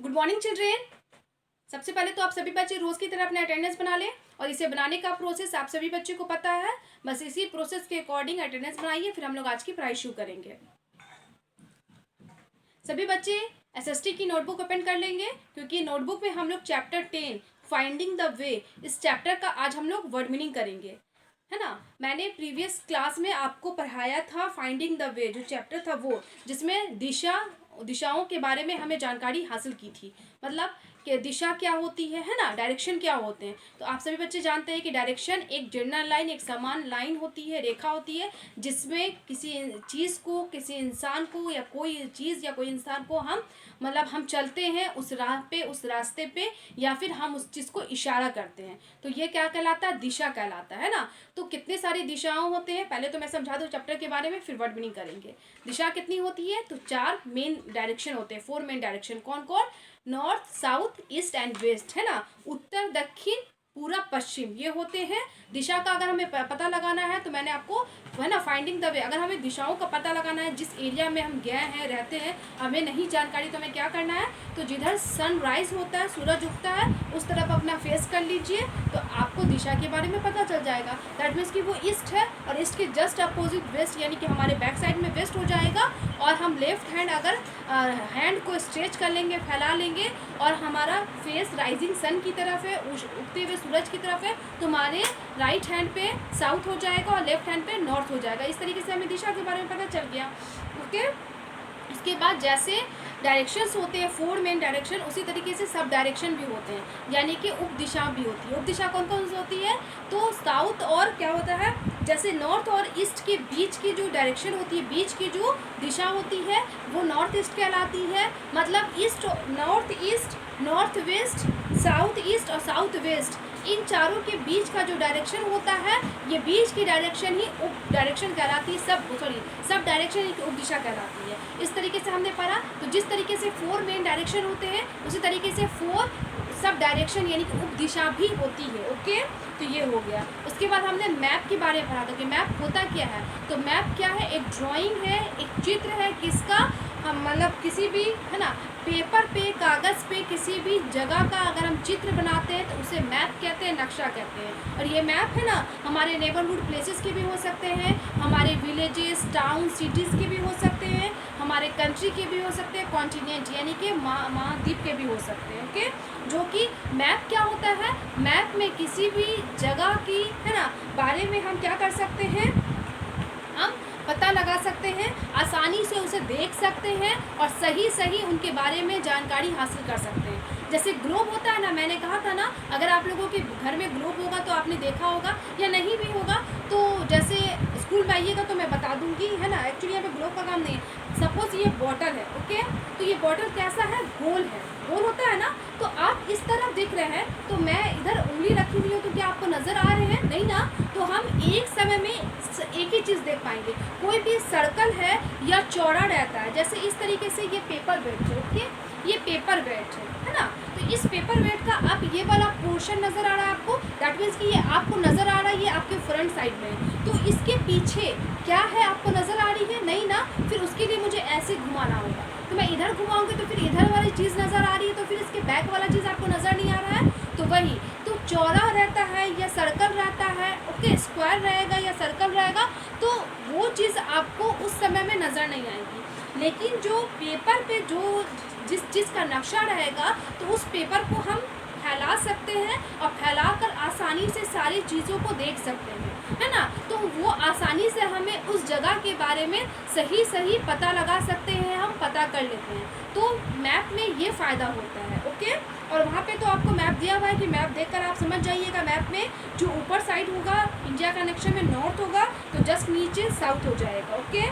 Good morning children. सबसे पहले तो आप सभी बच्चे रोज की तरह अपना अटेंडेंस बना लें और इसे बनाने का प्रोसेस आप सभी बच्चों को पता है। बस इसी प्रोसेस के अकॉर्डिंग अटेंडेंस बनाइए, फिर हम लोग आज की पढ़ाई शुरू करेंगे। सभी बच्चे एसएसटी की नोटबुक ओपन कर लेंगे क्योंकि नोटबुक में हम लोग चैप्टर 10 फाइंडिंग द वे इस चैप्टर का आज हम लोग वर्ड मीनिंग करेंगे, है ना। मैंने प्रीवियस क्लास में आपको पढ़ाया था फाइंडिंग द वे, जो चैप्टर था वो, जिसमें दिशाओं के बारे में हमें जानकारी हासिल की थी। मतलब कि दिशा क्या होती है ना, डायरेक्शन क्या होते हैं। तो आप सभी बच्चे जानते हैं कि डायरेक्शन एक जनरल लाइन, एक समान लाइन होती है, रेखा होती है, जिसमें किसी चीज़ को, किसी इंसान को या कोई चीज़ या कोई इंसान को हम चलते हैं उस राह पे, उस रास्ते पे, या फिर हम उस चीज़ को इशारा करते हैं। तो ये क्या कहलाता है? दिशा कहलाता है ना। तो कितने सारी दिशाओं होते हैं, पहले तो मैं समझा दूँ चैप्टर के बारे में, फिर वर्ड मीनिंग करेंगे। दिशा कितनी होती है? तो 4 मेन डायरेक्शन होते हैं, 4 मेन डायरेक्शन। कौन कौन? North, south, east and west, है ना। उत्तर, दक्षिण, पूरब, पश्चिम, ये होते हैं दिशा का। अगर हमें पता लगाना है तो मैंने आपको, है ना, फाइंडिंग द वे, अगर हमें दिशाओं का पता लगाना है, जिस एरिया में हम गए हैं, रहते हैं, हमें नहीं जानकारी, तो हमें क्या करना है? तो जिधर सनराइज होता है, सूरज उगता है, उस तरफ अपना फेस कर लीजिए, तो आपको दिशा के बारे में पता चल जाएगा। दैट मीन्स कि वो ईस्ट है और ईस्ट के जस्ट अपोजिट वेस्ट, यानी कि हमारे बैक साइड में वेस्ट हो जाएगा। और हम लेफ्ट हैंड अगर हैंड को स्ट्रेच कर लेंगे, फैला लेंगे, और हमारा फेस राइजिंग सन की तरफ है, उगते हुए सूरज की तरफ है, तो हमारे राइट हैंड पे साउथ हो जाएगा और लेफ्ट हैंड पे नॉर्थ हो जाएगा। इस तरीके से हमें दिशा के बारे में पता चल गया। ओके, इसके बाद जैसे डायरेक्शंस होते हैं 4 मेन डायरेक्शन, उसी तरीके से सब डायरेक्शन भी होते हैं, यानी कि उप दिशा भी होती है। उप दिशा कौन कौन सी होती है? तो साउथ और क्या होता है, जैसे नॉर्थ और ईस्ट के बीच की जो डायरेक्शन होती है, बीच की जो दिशा होती है, वो नॉर्थ ईस्ट कहलाती है। मतलब east, north east, north west, south east और साउथ वेस्ट, इन चारों के बीच का जो डायरेक्शन होता है, ये बीच की डायरेक्शन ही उप डायरेक्शन कहलाती है। सब डायरेक्शन ही उप दिशा कहलाती है। इस तरीके से हमने पढ़ा। तो जिस तरीके से 4 मेन डायरेक्शन होते हैं, उसी तरीके से 4 सब डायरेक्शन यानी कि उप दिशा भी होती है। ओके, तो ये हो गया। उसके बाद हमने मैप के बारे में पढ़ा था कि मैप होता क्या है। तो मैप क्या है? एक ड्राइंग है, एक चित्र है, किसका? हम मतलब किसी भी, है ना, पेपर पे, कागज़ पे किसी भी जगह का अगर हम चित्र बनाते हैं तो उसे मैप कहते हैं, नक्शा कहते हैं। और ये मैप, है ना, हमारे नेबरहुड प्लेसेस के भी हो सकते हैं, हमारे विलेजेस, टाउन, सिटीज़ के भी हो सकते हैं, हमारे कंट्री के भी हो सकते हैं, कॉन्टिनेंट यानी कि महाद्वीप के भी हो सकते हैं। ओके, जो कि मैप क्या होता है? मैप में किसी भी जगह की, है ना, बारे में हम क्या कर सकते हैं? हम पता लगा सकते हैं, आसानी से उसे देख सकते हैं और सही उनके बारे में जानकारी हासिल कर सकते हैं। जैसे ग्लोब होता है ना, मैंने कहा था ना, अगर आप लोगों के घर में ग्लोब होगा तो आपने देखा होगा, या नहीं भी होगा तो जैसे स्कूल में आइएगा तो मैं बता दूंगी, है ना। एक्चुअली यहाँ पे ग्लोब का काम नहीं है। सपोज ये बॉटल है, ओके, तो ये बॉटल कैसा है? गोल है, गोल होता है ना। तो आप इस तरफ देख रहे हैं, तो मैं इधर उंगली रखी हुई हूँ, तो क्या आपको नज़र आ रहे हैं? नहीं ना। तो हम एक समय में एक ही चीज़ देख पाएंगे। कोई भी सर्कल है या चौड़ा रहता है, जैसे इस तरीके से ये पेपर वेट है, ओके, ये पेपर वेट है ना। तो इस पेपर वेट का अब ये वाला पोर्शन नज़र आ रहा है आपको, दैट मीन्स कि ये आपको नज़र आ रहा है, ये आपके फ्रंट साइड में। तो इसके पीछे क्या है आपको नज़र आ रही है? नहीं ना। फिर उसके लिए मुझे ऐसे घुमाना होगा, तो मैं इधर घुमाऊंगी तो फिर इधर वाली चीज़ नज़र आ रही है, तो फिर इसके बैक वाला चीज़ आपको नज़र नहीं आ रहा है। तो वही, तो चौड़ा रहता है या सर्कल रहता है, ओके, स्क्वायर रहेगा या सर्कल रहेगा, तो वो चीज़ आपको उस समय में नज़र नहीं आएगी। लेकिन जो पेपर पे जो जिस चीज़ का नक्शा रहेगा, तो उस पेपर को हम फैला सकते हैं और फैलाकर आसानी से सारी चीज़ों को देख सकते हैं, है ना। तो वो आसानी से हमें उस जगह के बारे में सही पता लगा सकते हैं, हम पता कर लेते हैं। तो मैप में ये फ़ायदा होता है। ओके, और वहाँ पे तो आपको मैप दिया हुआ है कि मैप देखकर आप समझ जाइएगा। मैप में जो ऊपर साइड होगा, इंडिया का नक्शे में नॉर्थ होगा, तो जस्ट नीचे साउथ हो जाएगा। ओके,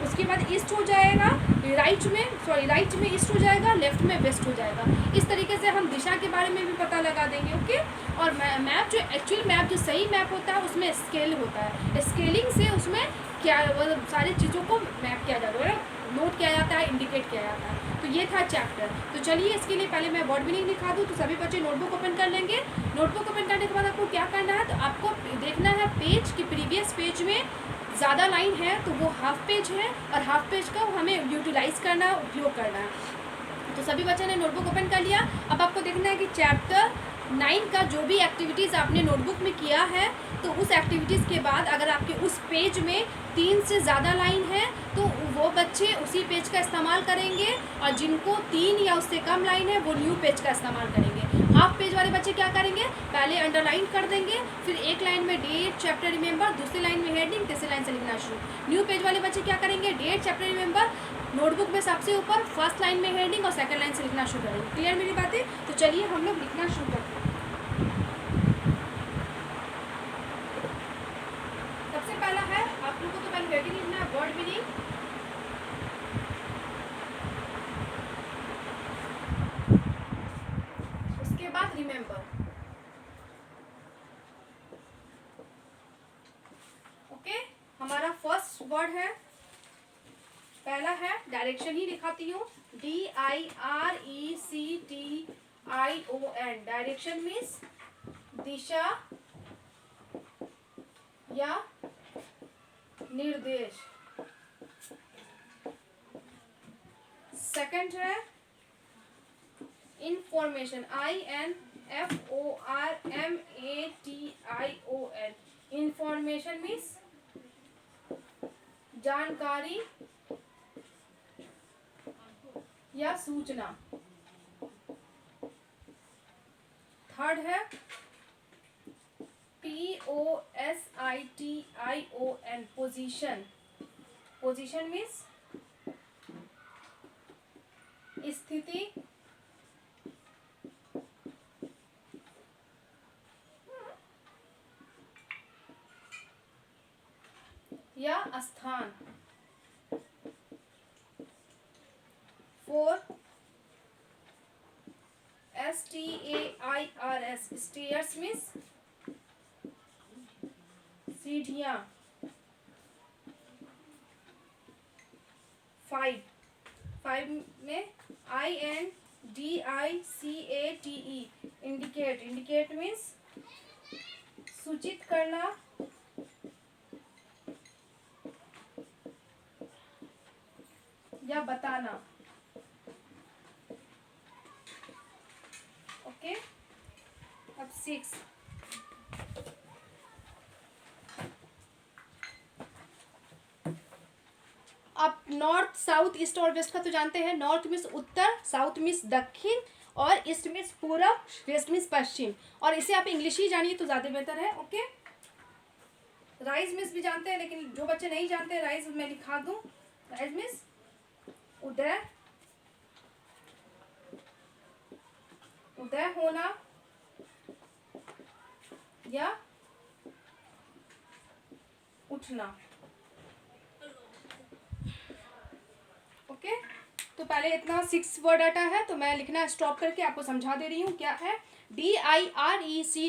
उसके बाद ईस्ट हो जाएगा, राइट में ईस्ट हो जाएगा, लेफ्ट में वेस्ट हो जाएगा। इस तरीके से हम दिशा के बारे में भी पता लगा देंगे। ओके, और मैप जो एक्चुअल मैप, जो सही मैप होता है, उसमें स्केल होता है। स्केलिंग से उसमें क्या मतलब सारी चीज़ों को मैप किया जाता है, नोट किया जाता है, इंडिकेट किया जाता है। तो ये था चैप्टर। तो चलिए, इसके लिए पहले मैं वर्ड मीनिंग लिखा दूँ। तो सभी बच्चे नोटबुक ओपन कर लेंगे। नोटबुक ओपन करने के बाद आपको क्या करना है? तो आपको देखना है पेज की प्रीवियस पेज में ज़्यादा लाइन है तो वो हाफ पेज है, और हाफ पेज का हमें यूटिलाइज़ करना है, उपयोग करना है। तो सभी बच्चों ने नोटबुक ओपन कर लिया। अब आपको देखना है कि चैप्टर 9 का जो भी एक्टिविटीज़ आपने नोटबुक में किया है, तो उस एक्टिविटीज़ के बाद अगर आपके उस पेज में 3 से ज़्यादा लाइन है तो वो बच्चे उसी पेज का इस्तेमाल करेंगे, और जिनको 3 या उससे कम लाइन है वो न्यू पेज का इस्तेमाल करेंगे। हाफ पेज वाले बच्चे क्या करेंगे, पहले अंडरलाइन कर देंगे, फिर एक लाइन में डेट चैप्टर रिमेंबर, दूसरी लाइन में हेडिंग, तीसरी लाइन से लिखना शुरू। न्यू पेज वाले बच्चे क्या करेंगे, डेट चैप्टर रिमेंबर, नोटबुक में सबसे ऊपर फर्स्ट लाइन में हेडिंग और सेकंड लाइन से लिखना शुरू करेंगे। क्लियर मेरी बातें? तो चलिए हम लोग लिखना शुरू करते हैं। सबसे पहला है, आप लोगों को तो पहले हेडिंग लिखना है, वर्ड मीनिंग, उसके बाद रिमेंबर। ओके, हमारा फर्स्ट वर्ड है, पहला है डायरेक्शन, ही दिखाती हूँ, DIRECTION। डायरेक्शन मीन्स दिशा या निर्देश। सेकंड है इंफॉर्मेशन, INFORMATION। इंफॉर्मेशन मीन्स जानकारी या सूचना। थर्ड है POSITION, पोजीशन। पोजीशन मीन्स स्थिति या स्थान। 4 STAIRS, स्टेयर्स मीन्स सीढ़ियाँ। 5 में INDICATE, इंडिकेट। इंडिकेट मीन्स सूचित करना या बताना। ओके, अब 6, आप नॉर्थ साउथ ईस्ट और वेस्ट का तो जानते हैं। नॉर्थ मीन्स उत्तर, साउथ मीन्स दक्षिण, और ईस्ट मीन्स पूरब, वेस्ट मीन्स पश्चिम। और इसे आप इंग्लिश ही जानिए तो ज़्यादा बेहतर है। ओके, राइज मीन्स भी जानते हैं, लेकिन जो बच्चे नहीं जानते राइज मैं लिखा दूं। राइज मीन्स उदय, उदय होना या उठना। ओके, तो पहले इतना 6 वर्ड आता है, तो मैं लिखना स्टॉप करके आपको समझा दे रही हूँ क्या है। DIRECTION,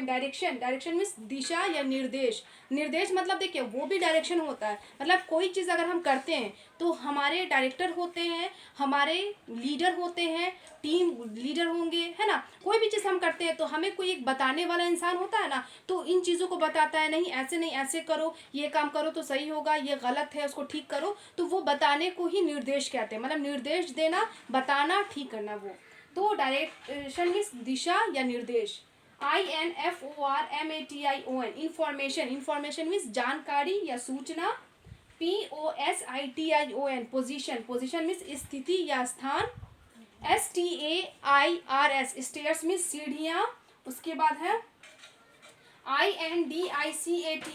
direction. डायरेक्शन मीन्स दिशा या निर्देश। निर्देश मतलब देखिए वो भी डायरेक्शन होता है, मतलब कोई चीज़ अगर हम करते हैं तो हमारे डायरेक्टर होते हैं, हमारे लीडर होते हैं, टीम लीडर होंगे, है ना। कोई भी चीज़ हम करते हैं तो हमें कोई एक बताने वाला इंसान होता है ना, तो इन चीज़ों को बताता है, नहीं ऐसे नहीं ऐसे करो, ये काम करो तो सही होगा, ये गलत है उसको ठीक करो, तो वो बताने को ही निर्देश कहते हैं। मतलब निर्देश देना, बताना, ठीक करना वो। तो डायरेक्शन मीन्स दिशा या निर्देश। INFORMATION, information. इंफॉर्मेशन मीन्स जानकारी या सूचना। POSITION, position. पोजीशन मीन्स स्थिति या स्थान। STAIRS, स्टेयर्स मीन्स सीढ़ियाँ। उसके बाद है INDICATE,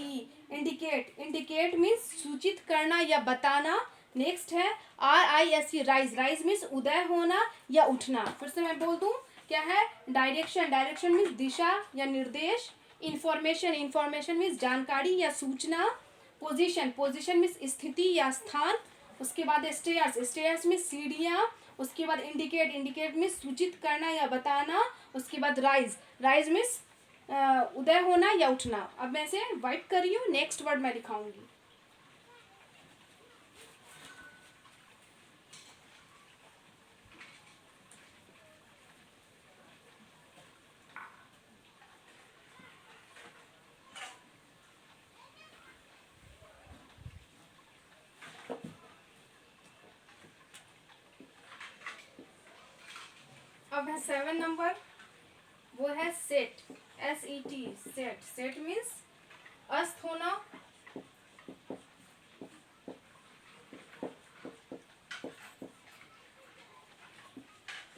इंडिकेट। इंडिकेट मीन्स सूचित करना या बताना। नेक्स्ट है RISE, राइज। राइज मीन्स उदय होना या उठना। फिर से मैं बोल दूं क्या है। डायरेक्शन। डायरेक्शन मीन्स दिशा या निर्देश। इंफॉर्मेशन। इंफॉर्मेशन मीन्स जानकारी या सूचना। पोजीशन। पोजीशन मीन्स स्थिति या स्थान। उसके बाद स्टेयर्स। स्टेयर्स मीन्स सीढ़ियाँ। उसके बाद इंडिकेट। इंडिकेट मीन्स सूचित करना या बताना। उसके बाद राइज। राइज मीन्स उदय होना या उठना। अब मैं इसे वाइट कर रही हूँ, नेक्स्ट वर्ड मैं दिखाऊंगी। अब है 7 नंबर, वो है set, SET, set. Set means अस्त होना।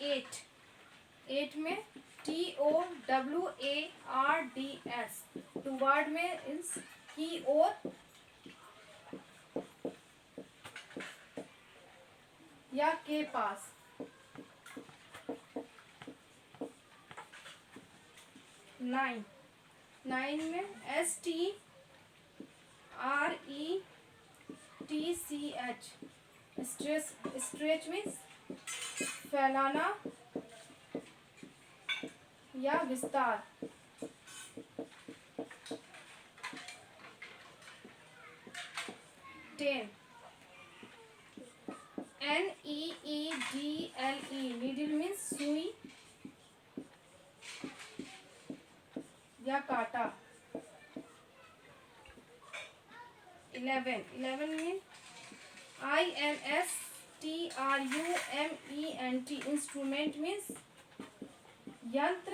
8 में TOWARDS, टुवार्ड में इस की ओर या के पास। 9 में STRETCH, स्ट्रेच मीन्स फैलाना या विस्तार। 10 NEEDLE, नीडल मीन्स सुई या काटा। 11 मीन्स INSTRUMENT, इंस्ट्रूमेंट मीन्स यंत्र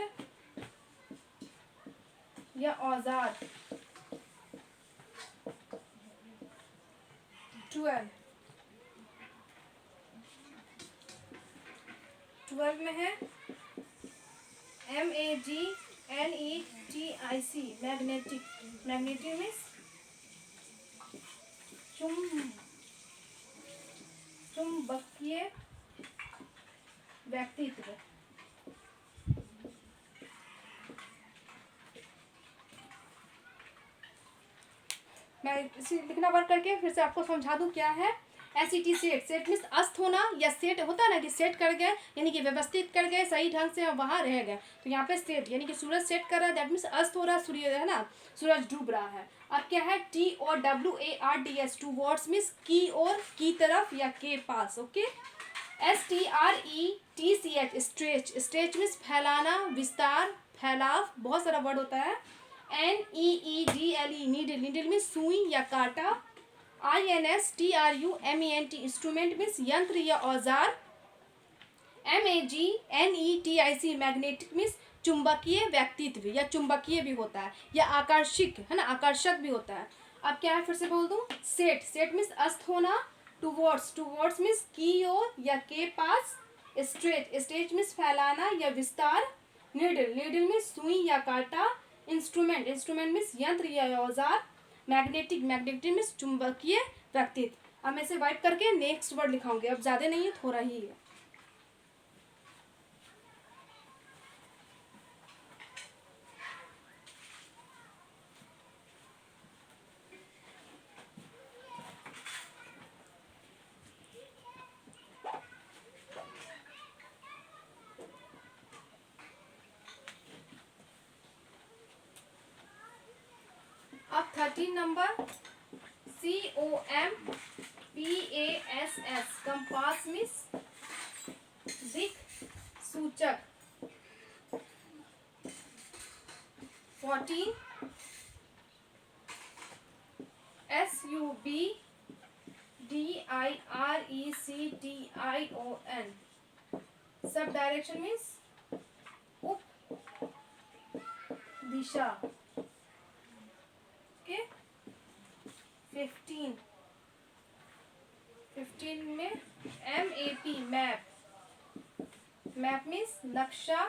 या औजार। 12 में है MAGNETIC, मैग्नेटिक। मैग्नेटिक मीन्स चुंबकीय व्यक्तित्व। मैं इसी लिखना वर्क करके फिर से आपको समझा दूं क्या है। SET, set. सेट मीन्स अस्त होना, या सेट होता है ना कि सेट कर गए, यानी कि व्यवस्थित कर गए, सही ढंग से वहाँ रह गए। तो यहाँ पे सेट यानी कि सूरज सेट कर रहा है, दैट मीन्स अस्त हो रहा है, सूर्य है ना, सूरज डूब रहा है। अब क्या है TOWARDS, टूवर्ड्स मीन्स की ओर, की तरफ या के पास। Okay. STRETCH, stretch. Stretch means फैलाना, विस्तार, फैलाव, बहुत सारा वर्ड होता है। NEEDLE, needle. नीडल मीन्स सुई या काटा। INSTRUMENT, इंस्ट्रूमेंट मीन्स यंत्र या औजार। MAGNETIC, मैग्नेटिक मीन्स चुंबकीय व्यक्तित्व या चुंबकीय भी होता है, या आकर्षक है ना, आकर्षक भी होता है। अब क्या है फिर से बोल दूं। सेट। सेट मीन्स अस्त होना। टूवर्ड्स मीन्स की ओर या के पास। स्ट्रेच मीन्स फैलाना या विस्तार। नीडल मीन्स सुई या काटा। इंस्ट्रूमेंट मीन्स यंत्र या औजार। मैग्नेटिक मीन्स चुंबकीय व्यक्तित्व। अब मैं इसे वाइप करके नेक्स्ट वर्ड लिखाऊंगी, अब ज्यादा नहीं है, थोड़ा ही है। अब 13 नंबर COMPASS, कंपास मीन्स दिक सूचक। 14 SUBDIRECTION, सब डायरेक्शन मीन्स उप दिशा। ओके। 15 में MAP, मैप। मैप मीन्स नक्शा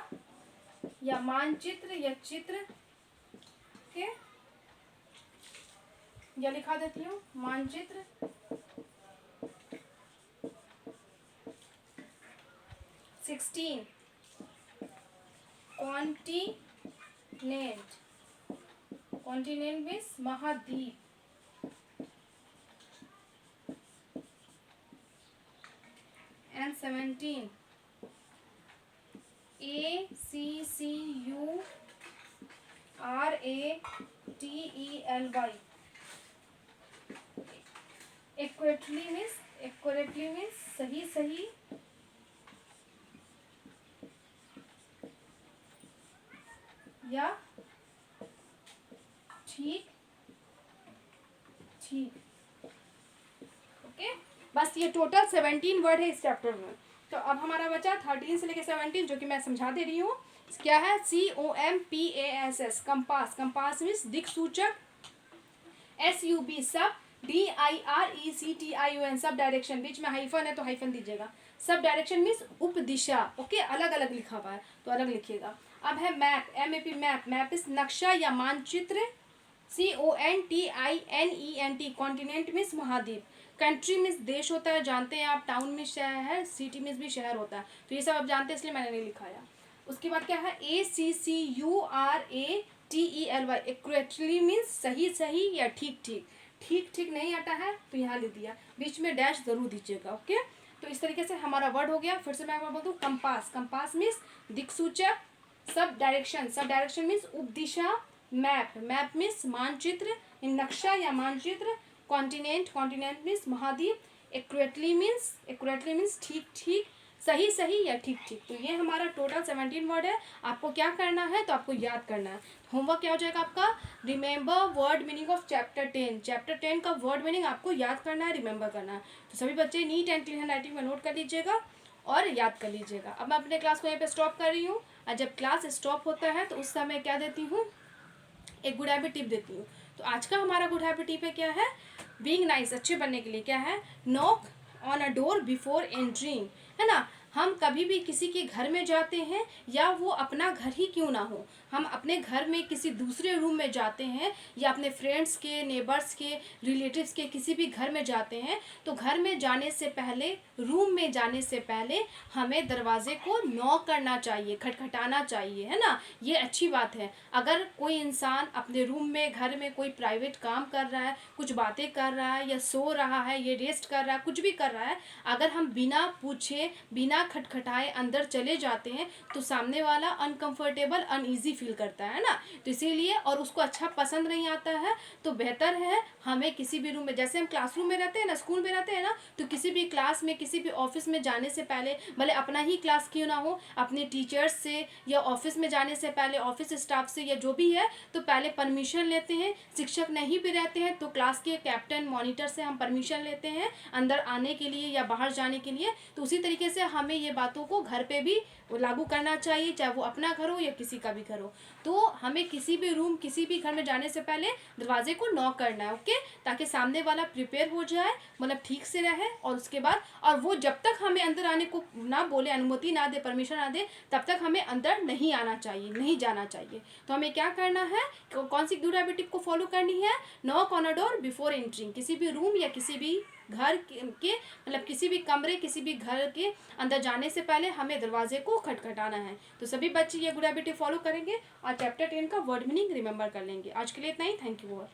या मानचित्र या चित्र। ओके, या लिखा देती हूँ मानचित्र। 16 कॉन्टिनेंट। कॉन्टिनेंट मीन्स महाद्वीप। and 17 ACCURATELY, एक्यूरेटली मीन्स सही या ठीक। ओके, बस ये टोटल 17 वर्ड है इस चैप्टर में। तो अब हमारा बचा 13 से लेकर 17, जो कि मैं समझा दे रही हूँ। क्या है? COMPASS, compass. कंपास मीन्स दिक सूचक। SUB सब। DIRECTION sub direction. बीच में हाइफन है तो हाइफन दीजिएगा। सब डायरेक्शन मीन्स उपदिशा। ओके, अलग अलग लिखा हुआ है तो अलग लिखिएगा। अब है मैप, MAP मैप। मैप इस नक्शा या मानचित्र। CONTINENT कॉन्टिनेंट मीन्स महाद्वीप। कंट्री मीन्स देश होता है, जानते हैं आप। टाउन मीन्स शहर। सिटी मीन्स भी शहर होता है, तो ये सब आप जानते हैं इसलिए मैंने नहीं लिखाया। उसके बाद क्या है? ACCURATELY एक्यूरेटली मीन्स सही सही या ठीक ठीक। ठीक ठीक नहीं आता है तो यहाँ लिख दिया, बीच में डैश जरूर दीजिएगा। ओके, तो इस तरीके से हमारा वर्ड हो गया। फिर से मैं बोल दूँ, compass. Compass means दिक्सूचक। Sub direction. Sub direction means उपदिशा। मैप। मैप मीन्स मानचित्र, नक्शा या मानचित्र। कॉन्टिनेंट। कॉन्टिनेंट मीन्स महाद्वीप। एक्यूरेटली मीन्स ठीक ठीक, सही सही या ठीक ठीक। तो ये हमारा टोटल 17 वर्ड है। आपको क्या करना है? तो आपको याद करना है। होमवर्क क्या हो जाएगा आपका? Remember word meaning of chapter 10। Chapter 10 का वर्ड मीनिंग आपको याद करना है, रिमेंबर करना है। तो सभी बच्चे नीट एंड क्लीन हैंडराइटिंग में नोट कर लीजिएगा और याद कर लीजिएगा। अब मैं अपने क्लास को यहाँ पे स्टॉप कर रही हूँ, और जब क्लास स्टॉप होता है तो उस समय क्या देती हूँ? एक गुड हैबिट टिप देती हूँ। तो आज का हमारा गुड हैबिट टिप है क्या है? बीइंग नाइस, अच्छे बनने के लिए क्या है? Knock on a door before entering, है ना। हम कभी भी किसी के घर में जाते हैं, या वो अपना घर ही क्यों ना हो, हम अपने घर में किसी दूसरे रूम में जाते हैं, या अपने फ्रेंड्स के, नेबर्स के, रिलेटिव्स के किसी भी घर में जाते हैं, तो घर में जाने से पहले, रूम में जाने से पहले हमें दरवाजे को नॉक करना चाहिए, खटखटाना चाहिए, है ना। ये अच्छी बात है। अगर कोई इंसान अपने रूम में, घर में कोई प्राइवेट काम कर रहा है, कुछ बातें कर रहा है, या सो रहा है, या रेस्ट कर रहा है, कुछ भी कर रहा है, अगर हम बिना पूछे, बिना खटखटाए अंदर चले जाते हैं, तो सामने वाला अनकंफर्टेबल, अनईजी फील करता है ना। तो इसीलिए, और उसको अच्छा पसंद नहीं आता है, तो बेहतर है हमें किसी भी रूम में, जैसे हम क्लासरूम में रहते हैं ना, स्कूल में रहते हैं ना, तो किसी भी क्लास में, किसी भी ऑफिस में जाने से पहले, भले अपना ही क्लास क्यों ना हो, अपने टीचर्स से, या ऑफिस में जाने से पहले ऑफिस स्टाफ से, या जो भी है, तो पहले परमिशन लेते हैं। शिक्षक नहीं भी रहते हैं तो क्लास के कैप्टन, मॉनिटर से हम परमिशन लेते हैं अंदर आने के लिए या बाहर जाने के लिए। तो उसी तरीके से हमें ये बातों को घर पे भी लागू करना चाहिए, चाहे वो अपना घर हो या किसी का भी घर हो। तो हमें किसी भी रूम, किसी भी घर में जाने से पहले दरवाजे को नॉक करना है। ओके, ताकि सामने वाला प्रिपेयर हो जाए, मतलब ठीक से रहे। और उसके बाद, और वो जब तक हमें अंदर आने को ना बोले, अनुमति ना दे, परमिशन ना दे, तब तक हमें अंदर नहीं आना चाहिए, नहीं जाना चाहिए। तो हमें क्या करना है? कौन सी गुड हैबिट को फॉलो करनी है? Knock on a door before entering. किसी भी रूम या किसी भी घर के, मतलब किसी भी कमरे, किसी भी घर के अंदर जाने से पहले हमें दरवाजे को खटखटाना है। तो सभी बच्चे ये गुड हैबिट फॉलो करेंगे और चैप्टर 10 का वर्ड मीनिंग रिमेंबर कर लेंगे। आज के लिए इतना ही। Thank you all.